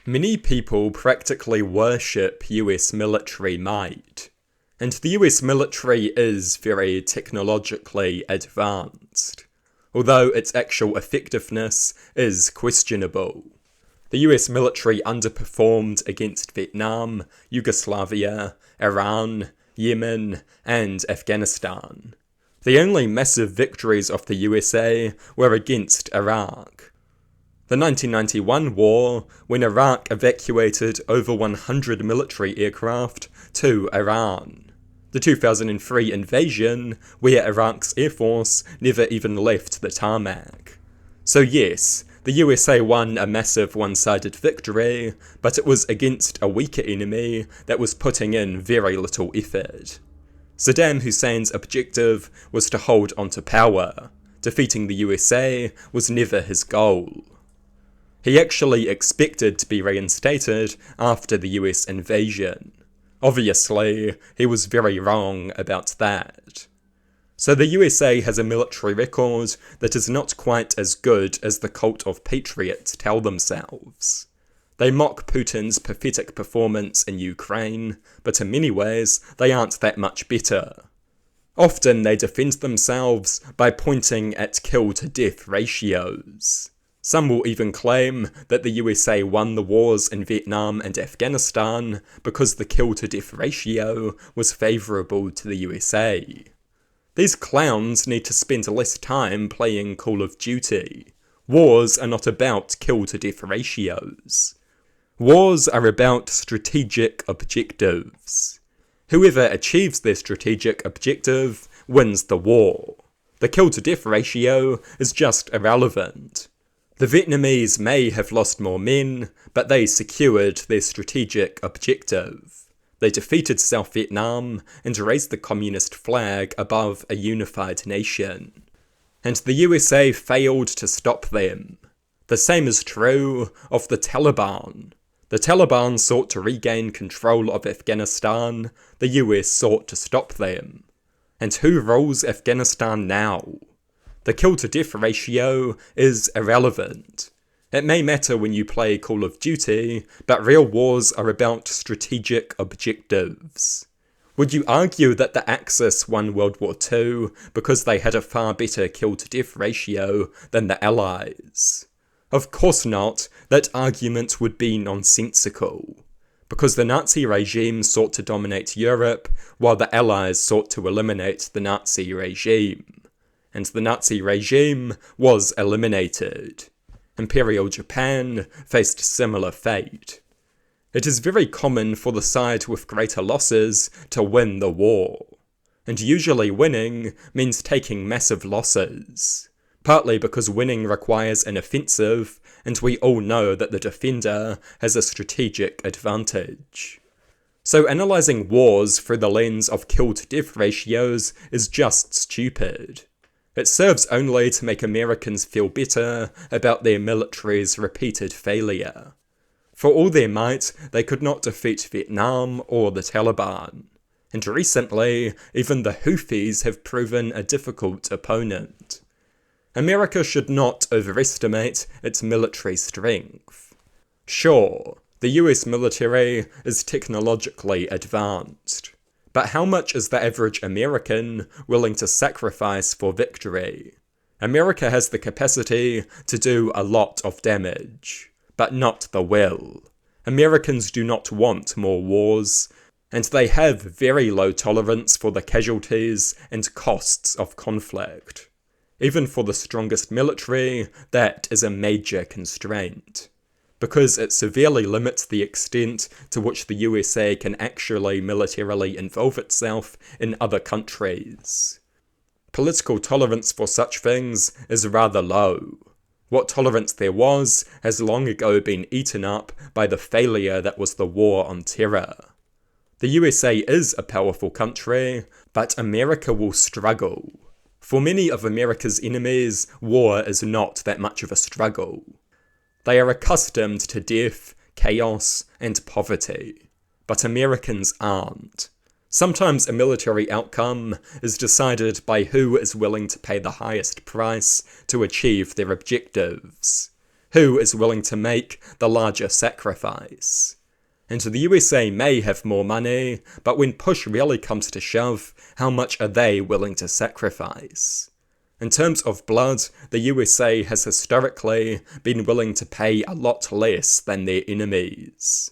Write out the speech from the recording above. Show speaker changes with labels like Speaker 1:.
Speaker 1: Many people practically worship US military might, and the US military is very technologically advanced, although its actual effectiveness is questionable. The US military underperformed against Vietnam, Yugoslavia, Iran, Yemen, and Afghanistan. The only massive victories of the USA were against Iraq. The 1991 war, when Iraq evacuated over 100 military aircraft to Iran. The 2003 invasion, where Iraq's air force never even left the tarmac. So yes, the USA won a massive one-sided victory, but it was against a weaker enemy that was putting in very little effort. Saddam Hussein's objective was to hold onto power. Defeating the USA was never his goal. He actually expected to be reinstated after the US invasion. Obviously, he was very wrong about that. So the USA has a military record that is not quite as good as the cult of patriots tell themselves. They mock Putin's pathetic performance in Ukraine, but in many ways, they aren't that much better. Often they defend themselves by pointing at kill-to-death ratios. Some will even claim that the USA won the wars in Vietnam and Afghanistan because the kill-to-death ratio was favourable to the USA. These clowns need to spend less time playing Call of Duty. Wars are not about kill-to-death ratios. Wars are about strategic objectives. Whoever achieves their strategic objective wins the war. The kill-to-death ratio is just irrelevant. The Vietnamese may have lost more men, but they secured their strategic objective. They defeated South Vietnam and raised the communist flag above a unified nation. And the USA failed to stop them. The same is true of the Taliban. The Taliban sought to regain control of Afghanistan. The US sought to stop them. And who rules Afghanistan now? The kill-to-death ratio is irrelevant. It may matter when you play Call of Duty, but real wars are about strategic objectives. Would you argue that the Axis won World War II because they had a far better kill-to-death ratio than the Allies? Of course not. That argument would be nonsensical. Because the Nazi regime sought to dominate Europe, while the Allies sought to eliminate the Nazi regime. And the Nazi regime was eliminated. Imperial Japan faced similar fate. It is very common for the side with greater losses to win the war. And usually winning means taking massive losses. Partly because winning requires an offensive, and we all know that the defender has a strategic advantage. So analysing wars through the lens of kill-to-death ratios is just stupid. It serves only to make Americans feel better about their military's repeated failure. For all their might, they could not defeat Vietnam or the Taliban. And recently, even the Houthis have proven a difficult opponent. America should not overestimate its military strength. Sure, the US military is technologically advanced. But how much is the average American willing to sacrifice for victory? America has the capacity to do a lot of damage, but not the will. Americans do not want more wars, and they have very low tolerance for the casualties and costs of conflict. Even for the strongest military, that is a major constraint. Because it severely limits the extent to which the USA can actually militarily involve itself in other countries. Political tolerance for such things is rather low. What tolerance there was has long ago been eaten up by the failure that was the war on terror. The USA is a powerful country, but America will struggle. For many of America's enemies, war is not that much of a struggle. They are accustomed to death, chaos, and poverty. But Americans aren't. Sometimes a military outcome is decided by who is willing to pay the highest price to achieve their objectives. who is willing to make the larger sacrifice. And the USA may have more money, but when push really comes to shove, how much are they willing to sacrifice? In terms of blood, the USA has historically been willing to pay a lot less than their enemies.